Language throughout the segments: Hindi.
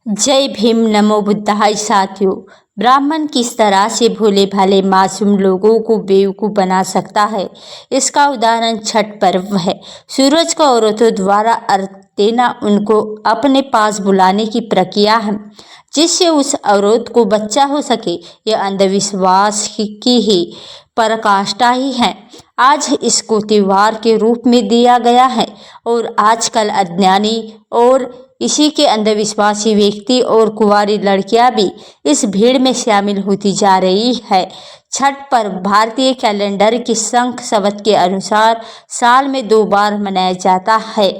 जय भीम नमो बुद्धाय साथियों। ब्राह्मण किस तरह से भोले भाले मासूम लोगों को बेवकूफ़ बना सकता है, इसका उदाहरण छठ पर्व है। सूरज को औरतों द्वारा अर्घ देना उनको अपने पास बुलाने की प्रक्रिया है, जिससे उस औरत को बच्चा हो सके। यह अंधविश्वास की ही पराकाष्ठा ही है। आज इसको त्योहार के रूप में दिया गया है और आजकल अज्ञानी और इसी के अंधविश्वासी व्यक्ति और कुंवारी लड़कियां भी इस भीड़ में शामिल होती जा रही है। छठ पर्व भारतीय कैलेंडर के शंख शब्द के अनुसार साल में 2 बार मनाया जाता है।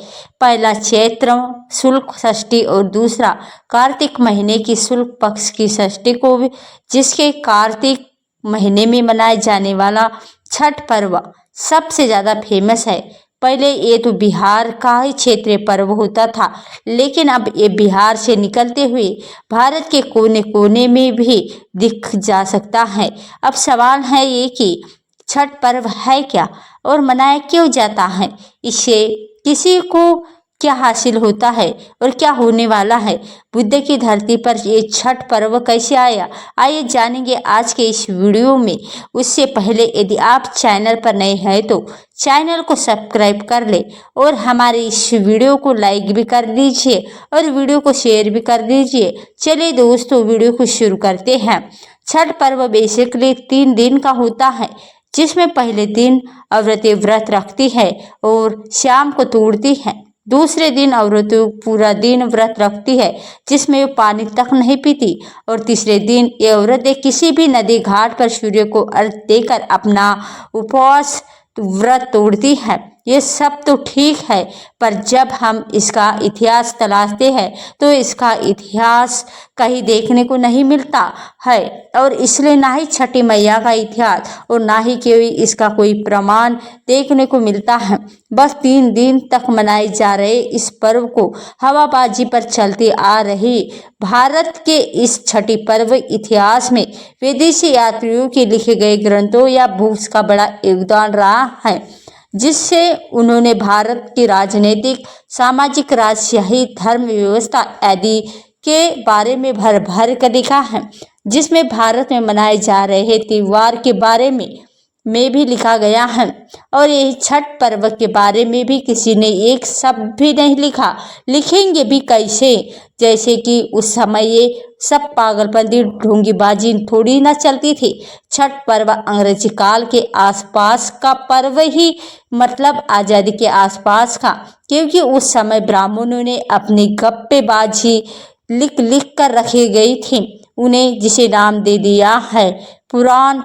पहला चैत्र शुक्ल षष्ठी और दूसरा कार्तिक महीने की शुक्ल पक्ष की षष्ठी को भी, जिसके कार्तिक महीने में मनाए जाने वाला छठ पर्व सबसे ज़्यादा फेमस है। पहले ये तो बिहार का ही क्षेत्रीय पर्व होता था, लेकिन अब ये बिहार से निकलते हुए भारत के कोने कोने में भी दिख जा सकता है। अब सवाल है ये कि छठ पर्व है क्या और मनाया क्यों जाता है, इससे किसी को क्या हासिल होता है और क्या होने वाला है। बुद्ध की धरती पर ये छठ पर्व कैसे आया, आइए जानेंगे आज के इस वीडियो में। उससे पहले यदि आप चैनल पर नए हैं तो चैनल को सब्सक्राइब कर ले और हमारे इस वीडियो को लाइक भी कर दीजिए और वीडियो को शेयर भी कर दीजिए। चलिए दोस्तों, वीडियो को शुरू करते हैं। छठ पर्व बेसिकली 3 दिन का होता है, जिसमें पहले दिन औरतें व्रत रखती है और शाम को तोड़ती है। दूसरे दिन औरतें पूरा दिन व्रत रखती है, जिसमें वो पानी तक नहीं पीती। और तीसरे दिन ये औरतें किसी भी नदी घाट पर सूर्य को अर्घ देकर अपना उपवास व्रत तोड़ती है। ये सब तो ठीक है, पर जब हम इसका इतिहास तलाशते हैं तो इसका इतिहास कहीं देखने को नहीं मिलता है, और इसलिए ना ही छठी मैया का इतिहास और ना ही इसका कोई प्रमाण देखने को मिलता है। बस 3 दिन तक मनाए जा रहे इस पर्व को हवाबाजी पर चलती आ रही भारत के इस छठी पर्व इतिहास में विदेशी यात्रियों के लिखे गए ग्रंथों या बुक्स का बड़ा योगदान रहा है, जिससे उन्होंने भारत की राजनीतिक, सामाजिक, राजशाही, धर्म व्यवस्था आदि के बारे में भर भर कर लिखा है। जिसमें भारत में मनाए जा रहे त्योहार के बारे में भी लिखा गया है, और यही छठ पर्व के बारे में भी किसी ने एक शब्द भी नहीं लिखा। लिखेंगे भी कैसे, जैसे कि उस समय ये सब पागलपंती ढोंगीबाजी थोड़ी ना चलती थी। छठ पर्व अंग्रेजी काल के आसपास का पर्व ही, मतलब आज़ादी के आसपास का, क्योंकि उस समय ब्राह्मणों ने अपनी गप्पेबाजी लिख लिख कर रखी गई थी उन्हें, जिसे नाम दे दिया है पुराण,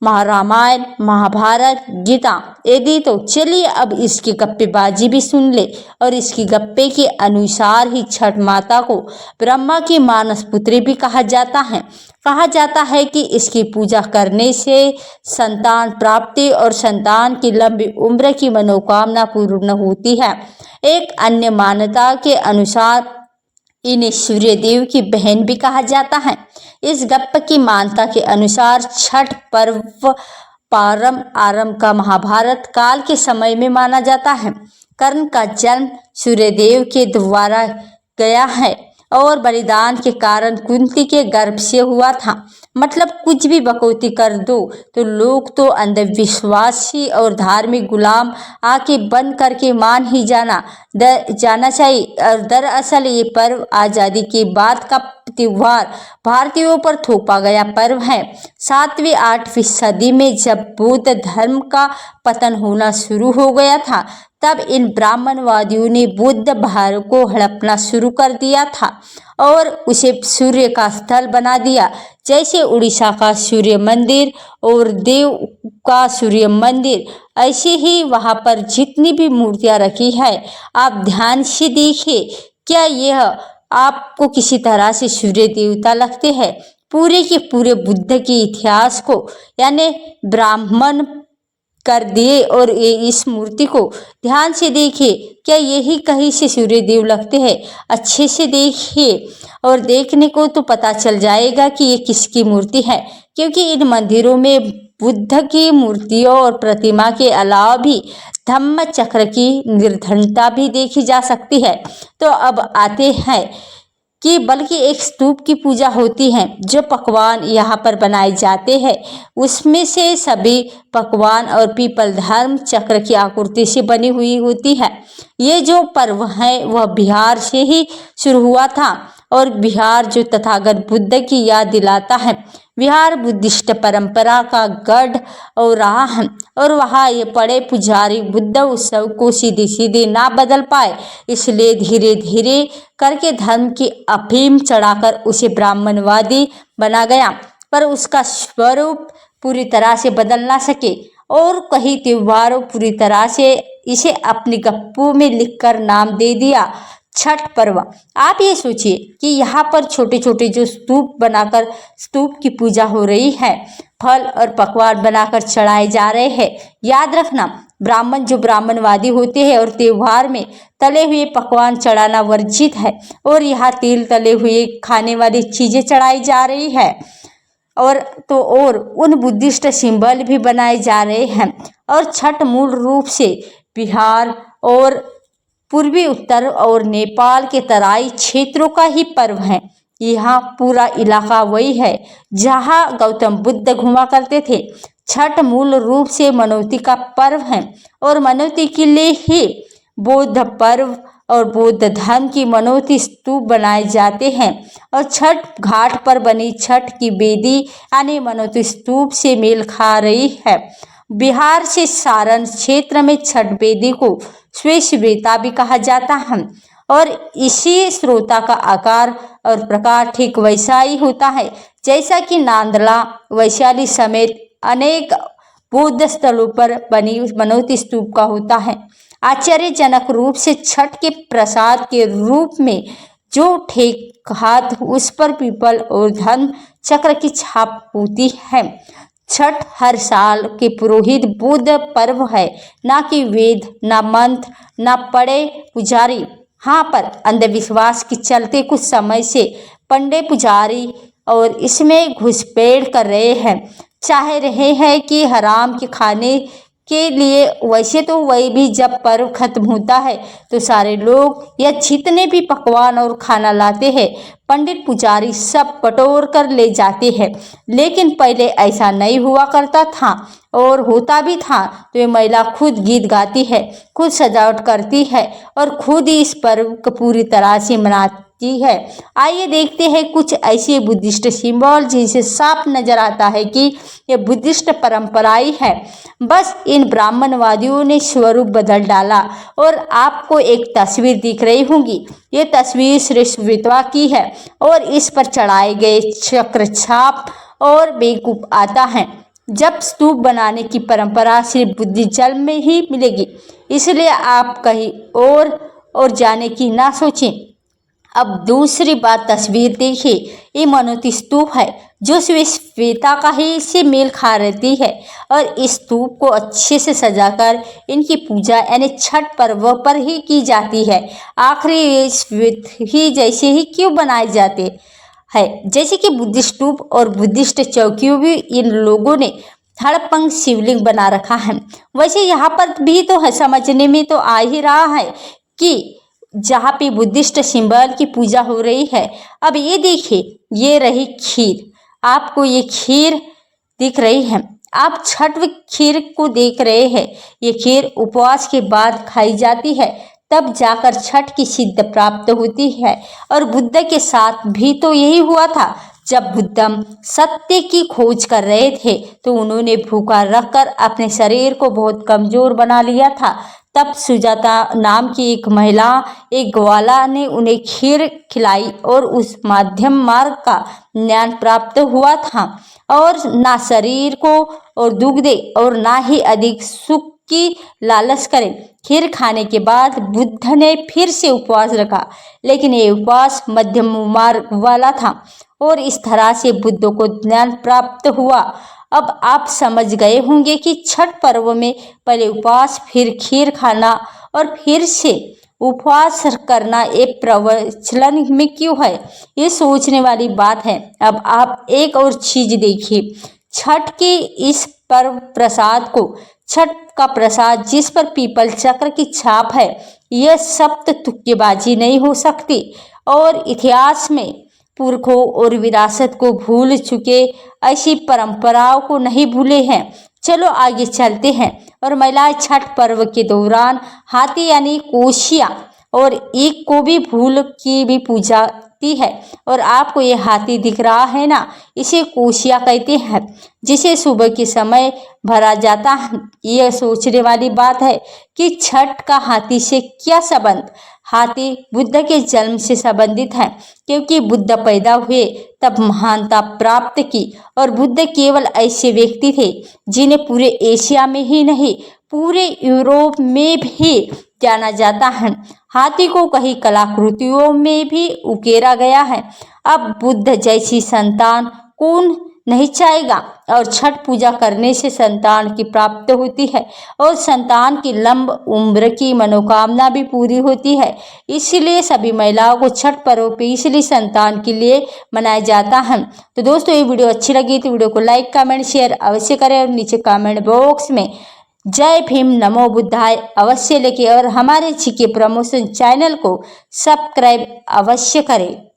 रामायण, महाभारत, गीता यदि। तो चलिए अब इसकी गप्पेबाजी भी सुन ले। और इसकी गप्पे के अनुसार ही छठ माता को ब्रह्मा की मानस पुत्री भी कहा जाता है। कहा जाता है कि इसकी पूजा करने से संतान प्राप्ति और संतान की लंबी उम्र की मनोकामना पूर्ण होती है। एक अन्य मान्यता के अनुसार इन्हें सूर्य देव की बहन भी कहा जाता है। इस गप्प की मान्यता के अनुसार छठ पर्व आरंभ का महाभारत काल के समय में माना जाता है। कर्ण का जन्म सूर्यदेव के द्वारा गया है और बलिदान के कारण कुंती के गर्भ से हुआ था। मतलब कुछ भी बकौती कर दो तो लोग तो अंधविश्वासी और धार्मिक गुलाम आके बन करके मान ही जाना चाहिए। और दरअसल ये पर्व आज़ादी के बाद का त्योहार भारतीयों पर थोपा गया पर्व है। 7वीं 8वीं सदी में जब बौद्ध धर्म का पतन होना शुरू हो गया था, तब इन ब्राह्मणवादियों ने बुद्ध भारत को हड़पना शुरू कर दिया था और उसे सूर्य का स्थल बना दिया। जैसे उड़ीसा का सूर्य मंदिर और देव का सूर्य मंदिर, ऐसे ही वहाँ पर जितनी भी मूर्तियाँ रखी है, आप ध्यान से देखिए, क्या यह आपको किसी तरह से सूर्य देवता लगते हैं? पूरे के पूरे बुद्ध के इतिहास को यानी ब्राह्मण कर दिए। और ये इस मूर्ति को ध्यान से देखिए, क्या यही कहीं से सूर्य देव लगते हैं? अच्छे से देखिए और देखने को तो पता चल जाएगा कि ये किसकी मूर्ति है, क्योंकि इन मंदिरों में बुद्ध की मूर्तियों और प्रतिमा के अलावा भी धम्म चक्र की निर्धनता भी देखी जा सकती है। तो अब आते हैं कि बल्कि एक स्तूप की पूजा होती है। जो पकवान यहाँ पर बनाए जाते हैं उसमें से सभी पकवान और पीपल धर्म चक्र की आकृति से बनी हुई होती है। ये जो पर्व है वह बिहार से ही शुरू हुआ था और बिहार जो तथागत बुद्ध की याद दिलाता है। बिहार बुद्धिस्ट परंपरा का गढ़ और रहा है और वहाँ ये बड़े पुजारी बुद्ध उत्सव को सीधे सीधे ना बदल पाए, इसलिए धीरे धीरे करके धर्म की अफीम चढ़ाकर उसे ब्राह्मणवादी बना गया, पर उसका स्वरूप पूरी तरह से बदल ना सके और कई त्योहारों पूरी तरह से इसे अपनी गप्पू में लिखकर नाम दे दिया छठ पर्व। आप ये सोचिए कि यहाँ पर छोटे छोटे जो स्तूप बनाकर स्तूप की पूजा हो रही है, फल और पकवान बनाकर चढ़ाए जा रहे हैं। याद रखना, ब्राह्मण जो ब्राह्मणवादी होते हैं और त्योहार में तले हुए पकवान चढ़ाना वर्जित है और यहाँ तेल तले हुए खाने वाली चीजें चढ़ाई जा रही है और उन बुद्धिस्ट सिंबल भी बनाए जा रहे हैं। और छठ मूल रूप से बिहार और पूर्वी उत्तर और नेपाल के तराई क्षेत्रों का ही पर्व है। यहाँ पूरा इलाका वही है जहाँ गौतम बुद्ध घुमा करते थे। छठ मूल रूप से मनौती का पर्व है और मनौती के लिए ही बौद्ध पर्व और बौद्ध धर्म की मनौती स्तूप बनाए जाते हैं और छठ घाट पर बनी छठ की वेदी यानी मनौती स्तूप से मेल खा रही है। बिहार से सारण क्षेत्र में छठ वेदी को श्वेता भी कहा जाता है और इसी श्रोता का आकार और प्रकार ठीक वैसा ही होता है जैसा कि नांदला वैशाली समेत अनेक बौद्ध स्थलों पर बनी मनौती स्तूप का होता है। आश्चर्यजनक रूप से छठ के प्रसाद के रूप में जो ठेक हाथ उस पर पीपल और धर्म चक्र की छाप होती है। छठ हर साल के पुरोहित बुद्ध पर्व है, ना कि वेद, ना मंत्र, ना पड़े पुजारी। हाँ, पर अंधविश्वास के चलते कुछ समय से पंडे पुजारी और इसमें घुसपैठ कर रहे हैं, चाह रहे हैं कि हराम के खाने के लिए। वैसे तो वही भी जब पर्व खत्म होता है तो सारे लोग या जितने भी पकवान और खाना लाते हैं पंडित पुजारी सब बटोर कर ले जाते हैं, लेकिन पहले ऐसा नहीं हुआ करता था और होता भी था तो ये महिला खुद गीत गाती है, खुद सजावट करती है और खुद ही इस पर्व को पूरी तरह से मनाती है। आइए देखते हैं कुछ ऐसे बुद्धिस्ट सिंबल जिनसे साफ नजर आता है कि ये बुद्धिस्ट परंपराएं है, बस इन ब्राह्मणवादियों ने स्वरूप बदल डाला। और आपको एक तस्वीर दिख रही होगी, ये तस्वीर श्री श्वेता की है और इस पर चढ़ाए गए चक्र छाप और बेकूफ आता है। जब स्तूप बनाने की परंपरा सिर्फ बुद्धिज्म में ही मिलेगी, इसलिए आप कहीं और जाने की ना सोचें। अब दूसरी बात, तस्वीर देखिए, ये मनौती स्तूप है जो श्वेता का ही से मेल खा रहती है और इस स्तूप को अच्छे से सजाकर इनकी पूजा यानी छठ पर्व पर ही की जाती है। आखिर ये श्वेत ही जैसे ही क्यों बनाए जाते हैं, जैसे कि बुद्धिस्ट स्तूप और बुद्धिस्ट चौकियों भी इन लोगों ने हड़पंग शिवलिंग बना रखा है। वैसे यहाँ पर भी तो है, समझने में तो आ ही रहा है कि जहाँ पे बुद्धिस्ट सिंबल की पूजा हो रही है। अब ये देखिए, ये रही खीर, आपको ये खीर दिख रही है, आप छठ खीर को देख रहे हैं। ये खीर उपवास के बाद खाई जाती है, तब जाकर छठ की सिद्धि प्राप्त होती है। और बुद्ध के साथ भी तो यही हुआ था। जब बुद्ध सत्य की खोज कर रहे थे तो उन्होंने भूखा रखकर अपने शरीर को बहुत कमजोर बना लिया था। तब सुजाता नाम की एक महिला, एक ग्वाला ने उन्हें खीर खिलाई और उस माध्यम मार्ग का ज्ञान प्राप्त हुआ था और ना शरीर को और दुख दे और ना ही अधिक सुख की लालच करें। खीर खाने के बाद बुद्ध ने फिर से उपवास रखा, लेकिन ये उपवास मध्यम मार्ग वाला था और इस तरह से बुद्ध को ज्ञान प्राप्त हुआ। अब आप समझ गए होंगे कि छठ पर्व में पहले उपवास, फिर खीर खाना और फिर से उपवास करना एक प्रचलन में क्यों है। ये सोचने वाली बात है। अब आप एक और चीज देखिए, छठ के इस पर्व प्रसाद को छठ का प्रसाद जिस पर पीपल चक्र की छाप है, यह सप्त तुक्केबाजी नहीं हो सकती और इतिहास में पुरखों और विरासत को भूल चुके ऐसी परंपराओं को नहीं भूले हैं। चलो आगे चलते हैं। और महिलाएं छठ पर्व के दौरान हाथी यानी कोशिया और ईख को भी भूल की भी पूजा है। और आपको ये हाथी दिख रहा है ना, इसे कोशिया कहते हैं, जिसे सुबह के समय भरा जाता है। यह सोचने वाली बात है कि छठ का हाथी से क्या संबंध। हाथी बुद्ध के जन्म से संबंधित है, क्योंकि बुद्ध पैदा हुए तब महानता प्राप्त की और बुद्ध केवल ऐसे व्यक्ति थे जिन्हें पूरे एशिया में ही नहीं पूरे यूरोप में भी जाना जाता है। हाथी को कई कलाकृतियों में भी उकेरा गया है। अब बुद्ध जैसी संतान कौन नहीं चाहेगा। और छठ पूजा करने से संतान की प्राप्ति होती है और संतान की लंब उम्र की मनोकामना भी पूरी होती है। इसलिए सभी महिलाओं को छठ पर्व पे इसलिए संतान के लिए मनाया जाता है। तो दोस्तों, ये वीडियो अच्छी लगी तो वीडियो को लाइक कमेंट शेयर अवश्य करें और नीचे कमेंट बॉक्स में जय भीम नमो बुद्धाय अवश्य लिखें और हमारे जीके प्रमोशन चैनल को सब्सक्राइब अवश्य करें।